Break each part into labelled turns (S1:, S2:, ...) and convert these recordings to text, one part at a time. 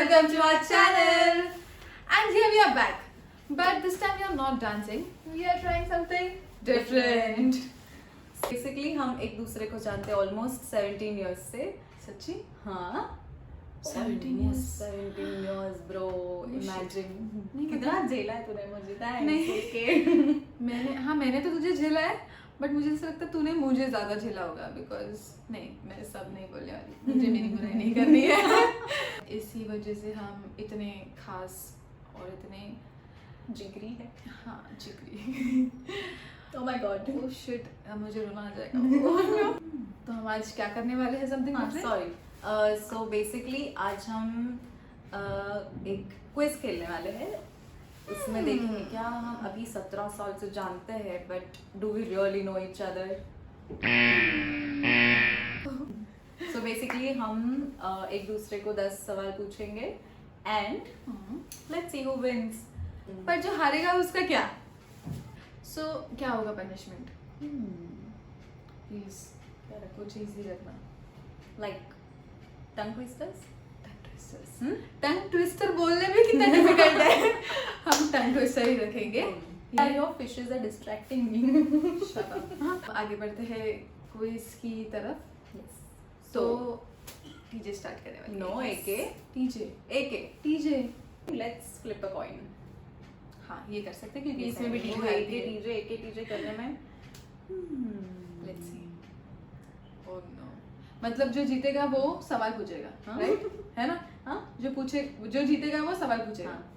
S1: welcome to our channel. And here we are back. But this time we are not dancing. We are trying something different.
S2: Basically हम एक दूसरे को जानते हैं almost 17 years से.
S1: सच्ची?
S2: हाँ
S1: 17 years.
S2: 17 years bro. Imagine
S1: नहीं
S2: कितना झेला है तूने मुझे.
S1: नहीं. मैंने तो तुझे झेला है, बट मुझे ऐसा लगता है तूने मुझे ज्यादा झेला होगा. बिकॉज नहीं, मैं सब नहीं बोलने वाली, मुझे मेरी बुराई नहीं करनी है. इसी वजह से हम इतने खास और इतने
S2: जिगरी है.
S1: हाँ जिगरी.
S2: Oh my god.
S1: Oh shit, अब मुझे रोना आ जाएगा. तो हम आज क्या करने वाले हैं? Something
S2: sorry. सो बेसिकली आज हम एक क्विज खेलने वाले हैं. इसमें देखेंगे क्या हम अभी 17 साल से जानते हैं, but do we really know each other. So basically हम एक दूसरे को 10 सवाल पूछेंगे and let's see who wins.
S1: पर जो हारेगा उसका क्या? सो क्या होगा पनिशमेंट? प्लीज क्या रखो, चीज ही रखना.
S2: लाइक टंग ट्विस्टर्स.
S1: टंग ट्विस्टर बोलने में कितना डिफिकल्ट है. हम टंग ट्विस्टर ही रखेंगे.
S2: Your fishes are distracting me.
S1: Shut up. आगे बढ़ते हैं क्विज की तरफ.
S2: Yes.
S1: तो टीजे स्टार्ट करने वाले.
S2: No, AK.
S1: TJ.
S2: AK.
S1: TJ.
S2: Let's flip a coin.
S1: हाँ ये कर सकते हैं क्योंकि
S2: Yes,
S1: इसमें भी
S2: I know.
S1: TJ
S2: AK TJ AK TJ करने में.
S1: Let's see. Oh no. मतलब जो जीतेगा वो सवाल पूछेगा,
S2: हाँ?
S1: राइट? है ना?
S2: हाँ?
S1: जो जीतेगा वो सवाल पूछेगा.
S2: हाँ.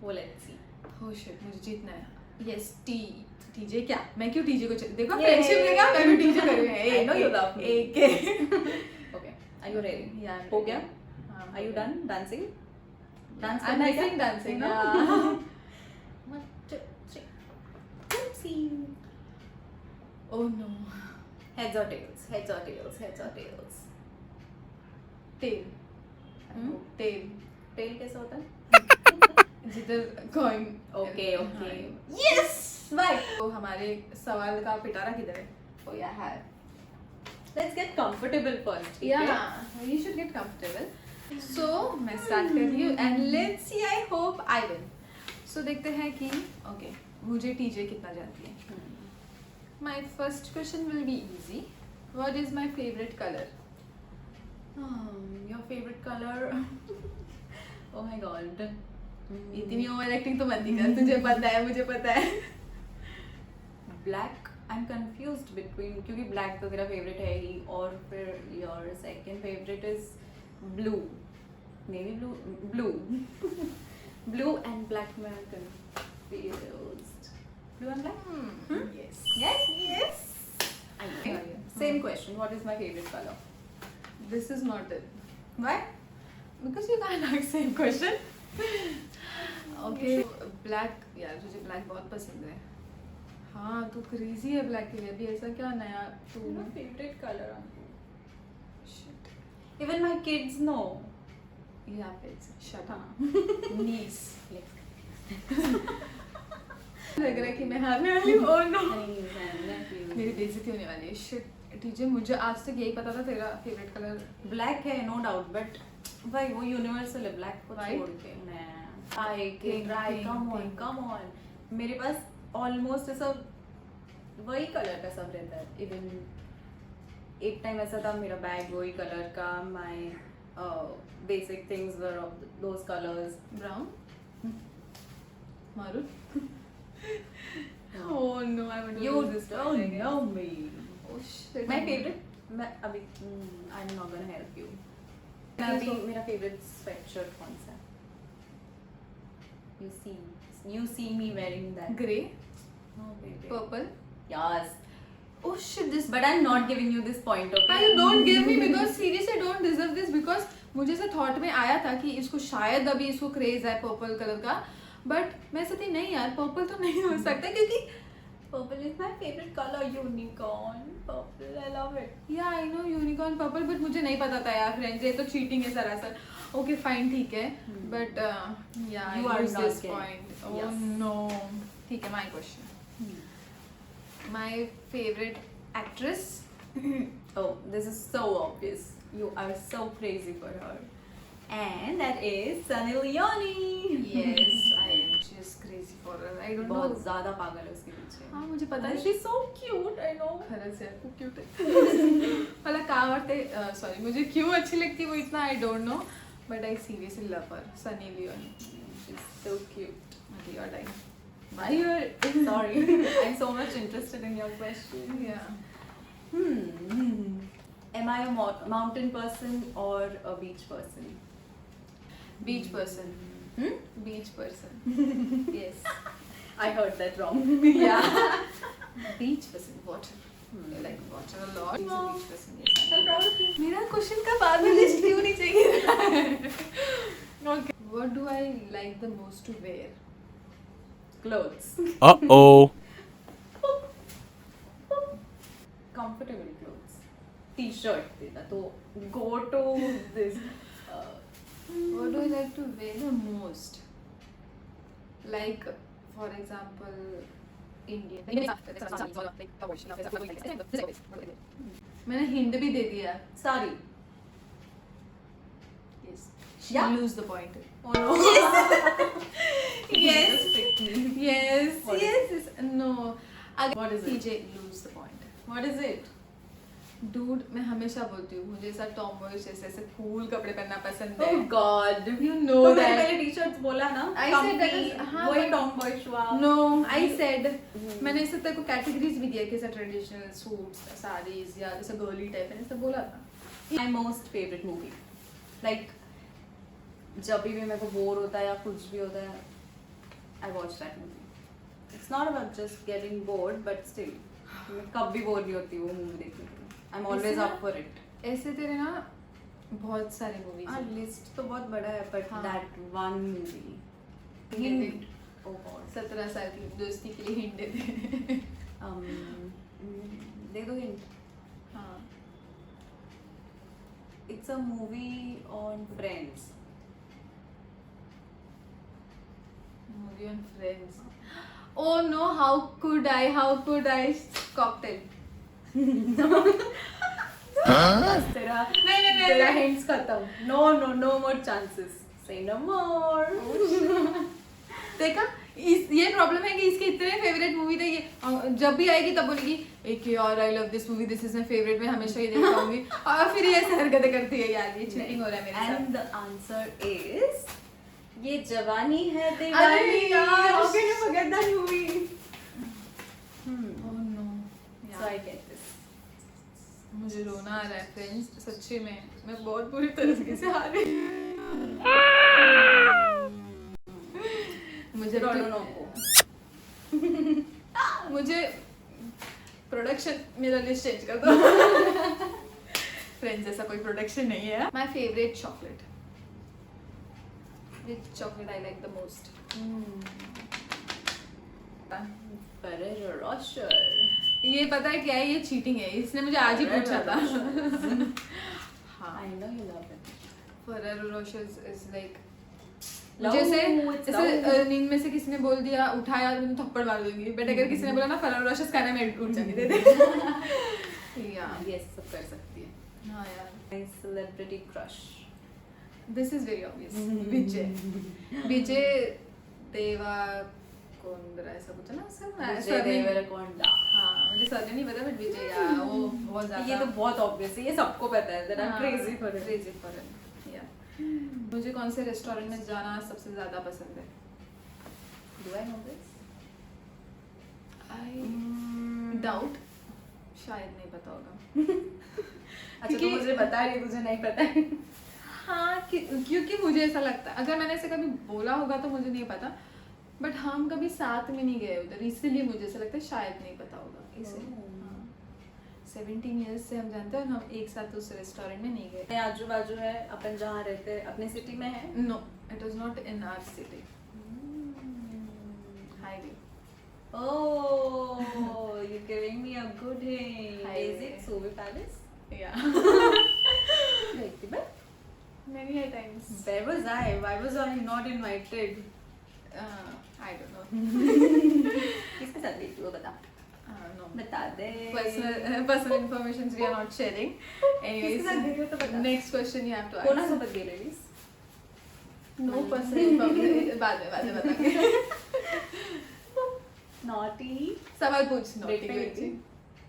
S2: वो let's see.
S1: ओह शिट, मुझे जीतना है. यस. टीजे क्या? मैं क्यों टीजे को देखो
S2: Yay!
S1: फ्रेंडशिप लेगा, मैं भी टीजे करूंगा.
S2: I know you love me.
S1: एक.
S2: Okay. Are you ready?
S1: Yeah, I'm
S2: हो
S1: ready.
S2: गया?
S1: हाँ,
S2: Are you done dancing? Dance
S1: I'm
S2: करना है
S1: missing
S2: क्या?
S1: dancing.
S2: No.
S1: हाँ.
S2: 1, 2, 3. Oopsie.
S1: Oh no.
S2: Heads or tails? Heads or tails? Heads or tails?
S1: Tail. Tail.
S2: Tail कैसा होता है?
S1: जिधर coin.
S2: Okay, okay.
S1: Yes.
S2: Right.
S1: तो हमारे सवाल का पिटारा किधर है?
S2: Oh yeah, have. Let's get comfortable first. ठीक है?
S1: Yeah, you should get comfortable. So मैं start कर रही हूँ and let's see. I hope I win. So देखते हैं कि okay मुझे टीजे कितना जानती है. My first question will be easy. What is my favorite color?
S2: Your favorite color? Oh my god.
S1: इतनी ओवर एक्टिंग तो मत ही कर. तुझे पता है, मुझे पता है.
S2: Black. I'm confused between क्योंकि black तो तेरा favorite है ही, और फिर your second favorite is blue. Navy blue. Blue and black में I'm confused. Blue and black?
S1: Yes.
S2: Yes. I know. Same question. What is my favorite color?
S1: This is not it.
S2: Why?
S1: Because you can't ask same question. Okay. Black. यार तुझे black बहुत पसंद है. हाँ तू crazy है black के लिए. अभी ऐसा क्या नया तू?
S2: My favorite color.
S1: Shit.
S2: Even my kids know.
S1: Yeah, it's shut up.
S2: हाँ.
S1: Niece. लग रहा है कि मैं हारने वाली हूँ. Oh no. मेरी बेइज्जती होने वाली है. Shit. टीजे मुझे आज तक यही पता था तेरा फेवरेट कलर
S2: ब्लैक है, नो डाउट, बट भाई वो यूनिवर्सल है. ब्लैक को
S1: White?
S2: छोड़ के मैं कम ऑन मेरे पास ऑलमोस्ट ऐसा वही कलर का सब रहता है. इवन एक टाइम ऐसा था मेरा बैग वही कलर का. My basic things were of those colours.
S1: Brown. Maroon. Oh no, I would
S2: You
S1: lose this
S2: don't
S1: one.
S2: know me.
S1: Oh shit.
S2: My favorite मैं अभी I'm not gonna help you. अभी मेरा favorite sweatshirt कौन सा है? You see me wearing that.
S1: Grey.
S2: No, baby.
S1: Purple.
S2: Yes.
S1: Oh shit, this.
S2: But I'm not giving you this point, okay?
S1: You don't give me because seriously I don't deserve this because मुझे ऐसा thought में आया था कि इसको शायद अभी इसको क्रेज है पर्पल कलर का. बट मैं सोची नहीं यार, पर्पल तो नहीं हो सकता क्योंकि
S2: Purple is my favorite color. Unicorn. Purple. I love it.
S1: या I know unicorn purple. But मुझे नहीं पता था यार फ्रेंड्स. ये तो चीटिंग है सरासर. ओके फाइन ठीक है. बट या
S2: You are not
S1: this
S2: getting.
S1: Point. Oh
S2: Yes.
S1: No. ठीक है. My question. My favourite actress.
S2: Oh, this is so obvious. You are so crazy for her. and that is Sunny Leone.
S1: Yes, I am just crazy for her. I don't know.
S2: बहुत ज़्यादा पागल है उसके पीछे.
S1: हाँ मुझे पता है.
S2: She's so cute, I know.
S1: खरंच है, खूप क्यूट आहे. मला का आवडते सॉरी मुझे क्यों अच्छी लगती है वो इतना I don't know but I seriously love her. Sunny Leone.
S2: She's so cute.
S1: You are like
S2: Why you're sorry? I'm so much interested in your question.
S1: या
S2: Am I a mountain person or a beach person?
S1: Beach person.
S2: Hmm?
S1: Beach person. Yes.
S2: I heard that wrong.
S1: Yeah. Beach person. Water. I like water a lot. He's a beach person. Yes.
S2: I'm proud of you.
S1: मेरा question का बाद में list क्यों नहीं चाहिए? Okay. What do I like the most to wear?
S2: Clothes.
S3: Uh-oh.
S2: Comfortable clothes. T-shirt देना तो go to this.
S1: What do I like to wear the most? Like, for example, Indian. मैंने hint भी दे दिया.
S2: Sari.
S1: Yes. She
S2: Yeah.
S1: lose the point.
S2: Oh no.
S1: Yes.
S2: Just pick me.
S1: Yes.
S2: What is
S1: Yes. Yes. No. Again,
S2: What is it?
S1: TJ lose the point.
S2: What is it?
S1: Dude, मैं हमेशा बोलती हूँ मुझे ऐसा टॉमबॉयज जैसे ऐसे cool कपड़े पहनना पसंद है.
S2: Oh God.
S1: You know
S2: तो मैंने
S1: that.
S2: पहले टी-शर्ट्स बोला ना.
S1: I said that
S2: Comfy,
S1: is- हाँ,
S2: वही
S1: but-
S2: टॉमबॉय शुआ.
S1: No, I said मैंने इसे तेरे को कैटेगरीज भी दिया कि ऐसा ट्रेडिशनल सूट्स, साड़ीज या जैसे गर्ली टाइप मैंने सब बोला था.
S2: My most favorite movie. Like जब भी मेरे को बोर होता है या कुछ भी होता है, I watch that movie. It's not about just getting bored, but still मैं कब भी बोर भी होती हूँ वो मूवी देखने के लिए. I'm always
S1: इससे
S2: up for it.
S1: ऐसे तेरे ना बहुत सारे मूवीज
S2: हाँ
S1: हैं.
S2: लिस्ट तो बहुत बड़ा है but
S1: हाँ.
S2: that one movie.
S1: Hint.
S2: Oh God.
S1: 17 साल की दोस्ती के लिए हिंट दे दे.
S2: दे दो hint.
S1: हाँ.
S2: It's a movie on friends.
S1: Movie on Friends. Oh no, how could I? Cocktail.
S2: तेरा
S1: नहीं
S2: तेरा hints खत्म. No more chances. Say no more.
S1: देखा ये प्रॉब्लम है कि इसके इतने फेवरेट मूवी थे ये जब भी आएगी तब बोलेगी एक यार I love this movie this is my favourite मैं हमेशा ये देख पाऊंगी और फिर ये ऐसे हरकतें करती है यार ये चीटिंग हो रहा है मेरे साथ.
S2: And the answer is ये जवानी है
S1: अरे
S2: दीवानी.
S1: यार.
S2: How can you forget that movie?
S1: Oh no.
S2: So I get this.
S1: मुझे रोना आ रहा है फ्रेंड्स सच्ची में मैं बहुत बुरी तरीके से हारी. मुझे मुझे प्रोडक्शन मेरा लिस्ट चेंज कर दो. फ्रेंड्स ऐसा कोई प्रोडक्शन नहीं है. My favourite chocolate. Which chocolate I like the most?
S2: Ferrero Rocher.
S1: ये पता है क्या है ये चीटिंग है इसने मुझे आज ही पूछा था. हाँ.
S2: I know you love it.
S1: Ferrero Rocher is like
S2: Love,
S1: जैसे
S2: it's
S1: जैसे
S2: love.
S1: नींद में से किसी ने बोल दिया उठाया और मैं थप्पड़ मार दूंगी बट अगर किसी ने बोला ना Ferrero Rocher खाना मैं उठ जाऊंगी दे दे. Yeah.
S2: Yes, सब कर सकती है.
S1: हाँ यार.
S2: My celebrity crush.
S1: This is very obvious. विजय देवा कोंद्रा ऐसा कुछ है ना सर.
S2: विजय देवरकोंडा.
S1: हाँ मुझे सरनेम नहीं पता बट विजय यार वो बहुत ज्यादा.
S2: ये तो बहुत obvious है ये सबको पता है. That I'm crazy for it.
S1: Crazy for it. Yeah. मुझे कौन से रेस्टोरेंट में जाना सबसे ज्यादा पसंद है?
S2: Do I know this?
S1: I doubt. शायद नहीं पता होगा.
S2: अच्छा तो मुझे बता रही तुझे नहीं पता है.
S1: हाँ क्योंकि मुझे ऐसा लगता है अगर मैंने ऐसे कभी बोला होगा तो मुझे नहीं पता बट हम कभी साथ में नहीं गए उधर इसलिए मुझे ऐसा लगता है शायद नहीं पता होगा इसे. हाँ 17 years से हम जानते हैं और हम एक साथ उस रेस्टोरेंट में नहीं गए.
S2: आजू बाजू है अपन जहाँ रहते हैं अपने सिटी में है.
S1: No it was not in our city. Highway.
S2: Oh, you're giving me a good hint.
S1: Highway.
S2: Is it Sobe Palace?
S1: Yeah. Many a times.
S2: Where was I? Why was I not invited?
S1: I don't know.
S2: किसके साथ गई थी वो बता.
S1: No.
S2: बता दे.
S1: Personal information we are not sharing.
S2: किसके साथ गई थी तो
S1: Anyways,
S2: बता.
S1: next question you have to ask.
S2: कोणासोबत गेलेलीस?
S1: नो पर्सनल बाद में बताएंगे.
S2: नॉटी.
S1: सवाल पूछ.
S2: Date पे गई थी?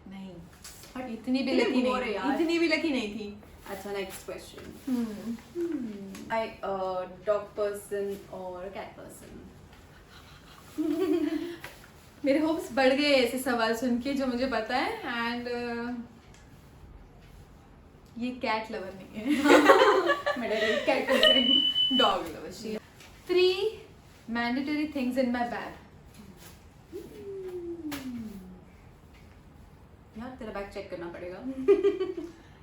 S1: नहीं, इतनी भी लकी
S2: बोर है
S1: नहीं,
S2: यार.
S1: इतनी भी लकी नहीं थी.
S2: अच्छा, नेक्स्ट क्वेश्चन. आई डॉग पर्सन और कैट पर्सन?
S1: मेरे होप्स बढ़ गए ऐसे सवाल सुन के जो मुझे पता है. एंड ये कैट लवर नहीं है.
S2: मेरा cat person.
S1: Dog lover. 3 mandatory things in my bag.
S2: यार तेरा बैग चेक करना पड़ेगा.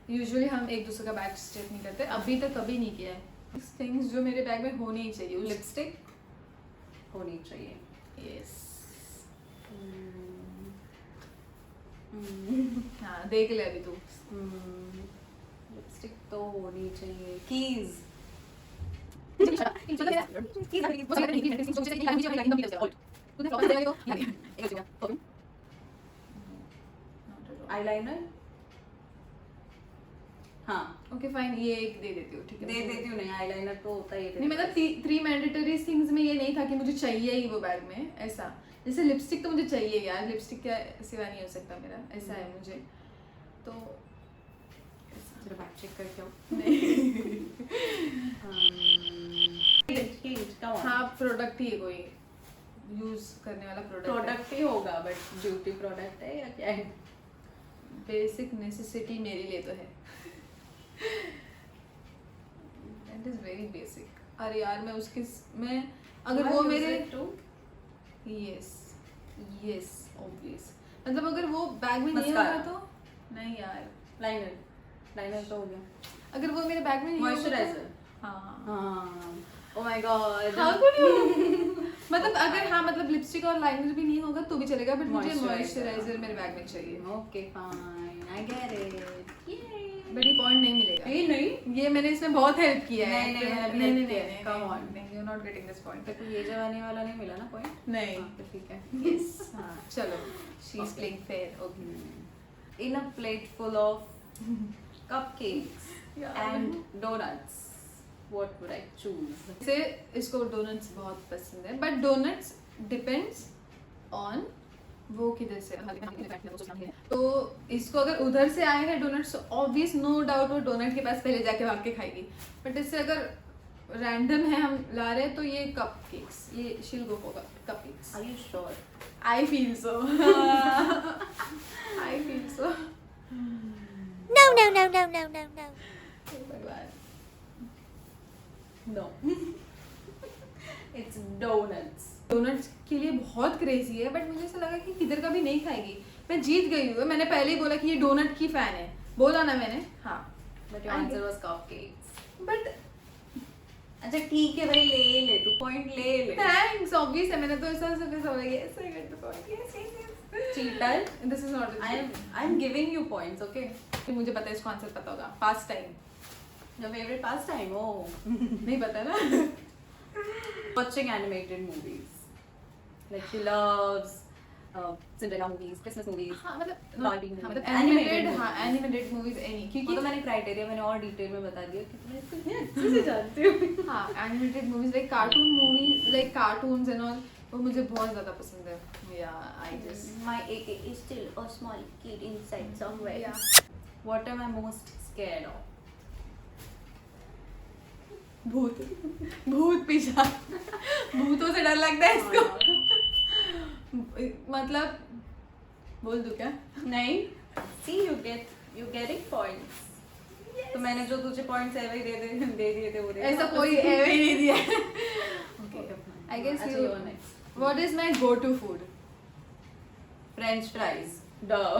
S1: यूजुअली हम एक दूसरे का बैग चेक नहीं करते, अभी तक कभी नहीं किया है. थिंग्स जो मेरे बैग में होनी ही चाहिए.
S2: लिपस्टिक होनी चाहिए.
S1: यस. हाँ, देख ले अभी तू.
S2: लिपस्टिक तो होनी चाहिए. कीज. आईलाइनर. हाँ,
S1: ओके फाइन, ये एक दे देती हूँ. ठीक है,
S2: दे देती हूँ. नहीं, आईलाइनर तो होता ही है.
S1: नहीं मतलब 3 मैंडेटरी थिंग्स में ये नहीं था कि मुझे चाहिए ही वो बैग में. ऐसा जैसे लिपस्टिक तो मुझे चाहिए यार. लिपस्टिक क्या सिवा नहीं हो सकता मेरा. ऐसा है मुझे तो.
S2: तेरा बैग चेक करके आओ.
S1: हाँ, प्रोडक्ट ही है कोई यूज करने वाला
S2: प्रोडक्ट ही होगा, बट ब्यूटी प्रोडक्ट है या क्या है?
S1: बेसिक नेसेसिटी मेरे लिए तो है. That is very basic. अरे यार मैं अगर वो मेरे यस ऑब्वियस. मतलब अगर वो बैग में नहीं होगा तो नहीं यार.
S2: लाइनर तो हो गया.
S1: अगर वो मेरे बैग में नहीं होगा
S2: मॉइस्चराइजर.
S1: हाँ.
S2: Oh my God.
S1: How could you? मतलब अगर हाँ मतलब लिपस्टिक और लाइनर भी नहीं होगा तो भी चलेगा, बट मुझे मॉइस्चराइजर मेरे बैग में चाहिए.
S2: Okay fine, I get it.
S1: But ये पॉइंट नहीं मिलेगा.
S2: ये नहीं,
S1: ये मैंने इसमें बहुत हेल्प किया है.
S2: नहीं, come on.
S1: नहीं, you are not getting this point.
S2: तो ये जवानी वाला नहीं मिला ना पॉइंट.
S1: नहीं.
S2: तो ठीक है.
S1: यस. हाँ चलो, she is playing fair. Okay.
S2: In a plate full of cupcakes and donuts, what would I choose?
S1: से इसको डोनट्स बहुत पसंद है, बट डोनट्स डिपेंड्स ऑन वो किधर से. तो इसको अगर उधर से आए हैं डोनट्स, ऑब्वियस नो डाउट वो डोनट के पास पहले जाके भाग के खाएगी. बट इससे अगर रैंडम है हम ला रहे हैं तो ये कपकेक्स, ये शील go for cupcakes.
S2: Are you sure?
S1: I feel so. I feel so.
S3: No, no, no, no, no, no, no.
S2: No. It's donuts.
S1: Donuts के लिए बहुत क्रेजी है, बट मुझे ऐसा लगा कि किधर का भी नहीं खाएगी. मैं जीत गई हूँ. मैंने पहले ही बोला कि ये डोनट की फैन है. बोला ना मैंने. हाँ.
S2: But your answer was cupcakes.
S1: But
S2: अच्छा ठीक है भाई, ले तू पॉइंट ले.
S1: थैंक्स. ऑब्वियस है, मैंने तो ऐसा बोला yes I get the point. Yes.
S2: Cheater.
S1: This is not.
S2: I am giving you points, okay?
S1: मुझे पता है इसको आंसर पता होगा. Past time.
S2: Your favorite pastime? Oh.
S1: नहीं पता ना.
S2: Watching animated movies. Like she loves Cinderella movies, Christmas movies.
S1: हाँ मतलब
S2: Barbie movies.
S1: मतलब
S2: Animated
S1: एनिमेटेड. हाँ
S2: movies.
S1: एनिमेटेड मूवीज एनी,
S2: वो
S1: क्योंकि
S2: तो मैंने क्राइटेरिया मैंने और डिटेल में बता दिया कि मैं इसको इतने अच्छे से जानती हूँ.
S1: हाँ animated movies like cartoon movies like cartoons and all, वो मुझे बहुत ज्यादा पसंद है. या I just
S2: My AK is still a small kid inside somewhere.
S1: Yeah.
S2: What am I most scared of?
S1: भूत पीछा. भूतों से डर लगता है इसको. मतलब बोल दूं क्या?
S2: नहीं. See, you getting points. तो मैंने जो तुझे पॉइंट्स ऐसे ही दे दिए थे वो दे.
S1: ऐसा कोई एवे ही नहीं दिया.
S2: Okay.
S1: I guess
S2: अच्छा,
S1: you.
S2: you're next.
S1: What is my go-to food?
S2: French fries. Duh.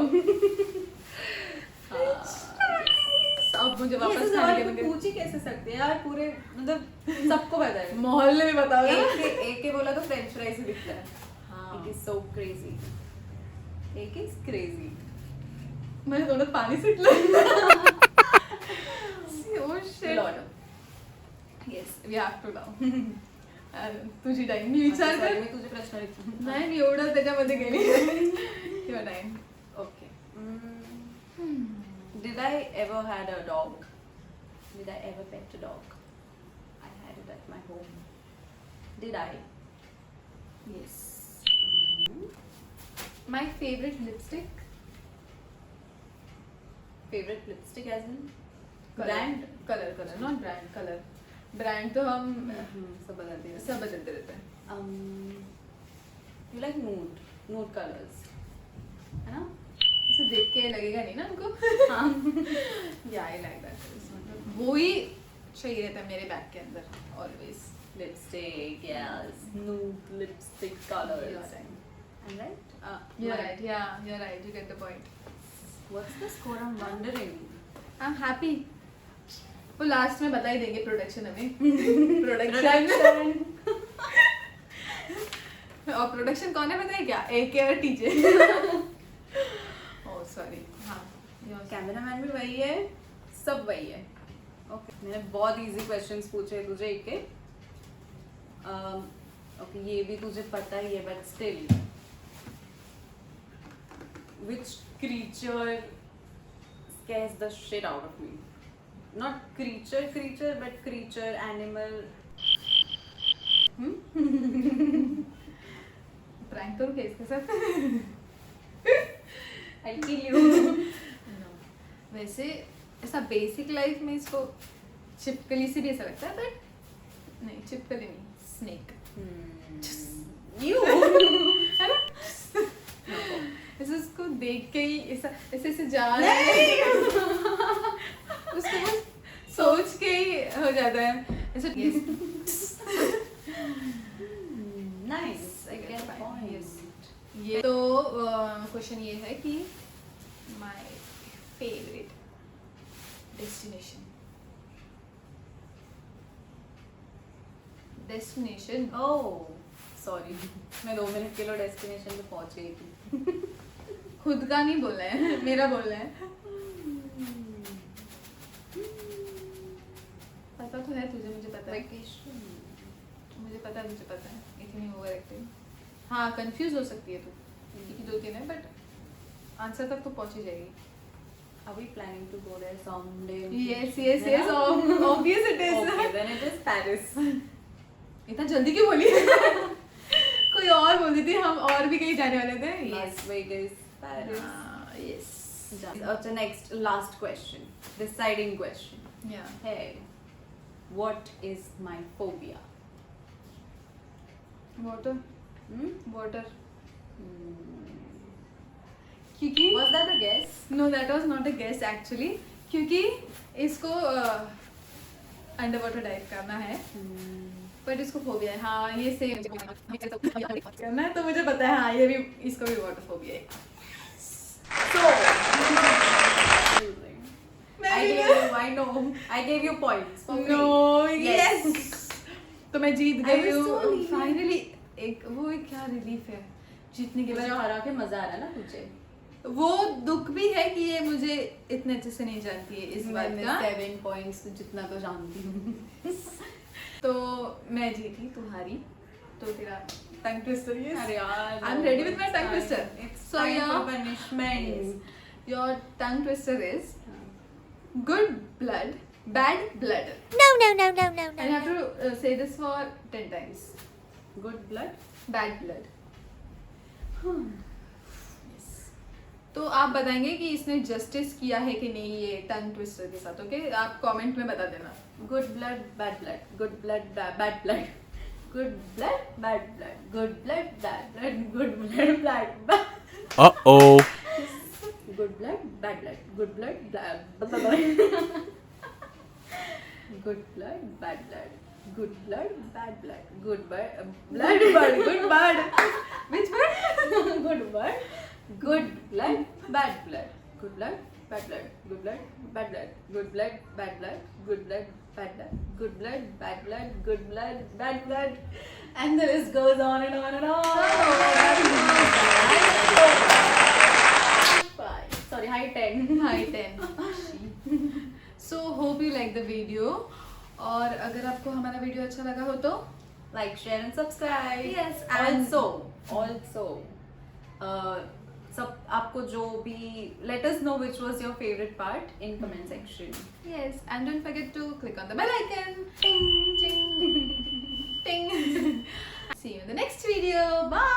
S1: अब मुझे
S2: ये
S1: वापस
S2: ऐसे
S1: खाने
S2: सवाल
S1: के
S2: तो पूछ ही कैसे सकते हैं यार, पूरे मतलब सबको पता है.
S1: मोहल्ले में बताओ.
S2: एक के बोला तो फ्रेंच फ्राइज ही दिखता है.
S1: हाँ.
S2: It is so crazy. एक is crazy.
S1: मैंने थोड़ा पानी सिटला. Oh shit.
S2: Lot.
S1: Yes, we have to now. तुझी टाइम मी विचार
S2: Sorry,
S1: कर.
S2: मी तुझे प्रश्न विचारते.
S1: नाही मी एवढं त्याच्यामध्ये गेली. Your time.
S2: Okay. Did I ever had a dog? Did I ever pet a dog? I had it at my home. Did I?
S1: Yes. My favorite lipstick.
S2: Favorite lipstick as in
S1: Brand. Color. Not brand. Color. Brand तो हम
S2: सब बदलते हैं.
S1: सब बदलते रहते हैं.
S2: You like nude colors, है ना?
S1: इसे देख के लगेगा नहीं ना उनको.
S2: हाँ.
S1: Yeah, I like that. वो ही चाहिए रहता है मेरे बैग के अंदर always.
S2: Lipstick, yes. Nude lipstick colors.
S1: You're right.
S2: I'm right?
S1: You're right. Yeah, you're right. You get the point.
S2: What's the score? I'm wondering.
S1: I'm happy. वो last में बता ही देंगे प्रोडक्शन हमें.
S2: Production.
S1: और प्रोडक्शन कौन है पता है क्या? AK और TJ. Oh sorry. हाँ.
S2: कैमरामैन भी वही है, सब वही है. ओके, मैंने बहुत इजी क्वेश्चंस पूछे तुझे एक एक. ओके, ये भी तुझे पता ही है, but still. Which creature scares the shit out of me? Not creature, but creature, animal.
S1: Prank करूँ क्या इसके साथ?
S2: I kill you.
S1: No. वैसे ऐसा बेसिक लाइफ में इसको छिपकली से भी ऐसा लगता है, बट नहीं, छिपकली नहीं, स्नेक.
S2: You.
S1: है ना? ऐसे उसको देख के ही ऐसा ऐसे जा रहा है. उसको बस सोच के ही हो जाता है ऐसे. Yes.
S2: Nice. I get
S1: Fine.
S2: point.
S1: Yes. ये तो क्वेश्चन ये है कि my favourite destination.
S2: Oh, sorry. मैं 2 मिनट के लिए डेस्टिनेशन पे पहुंच गई थी.
S1: खुद का नहीं बोलना है, मेरा बोलना है. पता तो है तुझे, मुझे पता है. मुझे पता है, इतनी ओवर एक्टिंग. हाँ, कंफ्यूज हो सकती है तू, क्योंकि 2-3 है, बट आंसर तक तो पहुंच ही जाएगी.
S2: Are we planning to go there someday?
S1: Yes.
S2: Yeah.
S1: Obvious it is.
S2: Okay, then it is Paris.
S1: इतना जल्दी क्यों बोली? कोई और बोलती थी, हम और भी कहीं जाने वाले थे.
S2: Las Vegas, Paris.
S1: Yes.
S2: Okay, next, last question. Deciding question.
S1: Yeah.
S2: Hey, what is my phobia?
S1: Water.
S2: Hmm?
S1: Water.
S2: Hmm.
S1: क्योंकि
S2: Was that a guess?
S1: No, that was not a guess actually. क्योंकि इसको under water dive करना है, but इसको phobia है. हाँ, ये same करना है, तो मुझे पता है. हाँ, ये भी, इसको भी वाटर फोबिया है.
S2: So, I know. I gave you points. for free.
S1: No, yes. तो मैं जीत
S2: I
S1: गई
S2: was so
S1: हूँ
S2: relieved.
S1: फाइनली. एक क्या रिलीफ है जीतने के
S2: मुझे
S1: बाद.
S2: हरा के मजा आ रहा है ना तुझे.
S1: वो दुख भी है कि ये मुझे इतने अच्छे से नहीं जानती है इस बात
S2: मैंने
S1: का.
S2: 7 points जितना तो जानती हूँ.
S1: तो मैं जीती, तू हारी. तो तेरा टंग ट्विस्टर. Yes.
S2: अरे यार.
S1: I'm ready with my tongue twister.
S2: It's
S1: So,
S2: time
S1: yeah.
S2: for punishment.
S1: Yes. Your tongue twister is good blood, bad blood.
S3: No, no, no, no, no,
S1: And you have
S3: no.
S1: to say this for 10 times.
S2: Good blood.
S1: Bad blood. Yes. तो आप बताएंगे कि इसने justice किया है कि नहीं ये टंग ट्विस्टर के साथ. ओके, आप कमेंट में बता देना.
S2: Good blood, bad blood. Good blood, bad blood. Good blood, bad blood. Good blood, bad blood. Good blood, bad blood.
S4: Uh-oh.
S2: Good blood, bad blood. Good blood, bad blood. Good blood, bad blood. Good blood, bad blood. Good blood, good blood.
S1: Which one?
S2: Good blood. Good blood, bad blood. Good blood, bad blood. Good blood, bad blood. Good blood, bad blood. Good blood, bad blood. Good blood, bad blood. Good blood, bad blood. And the list goes on and on and on. Sorry, high 10.
S1: High 10. So hope you like the video. और अगर आपको हमारा video अच्छा लगा हो तो
S2: Like, share and subscribe.
S1: Yes, and-
S2: Also, सब आपको जो भी, let us know which was your favorite part in comment section.
S1: yes, and don't forget to click on the bell icon. Ting, ting. Video, bye.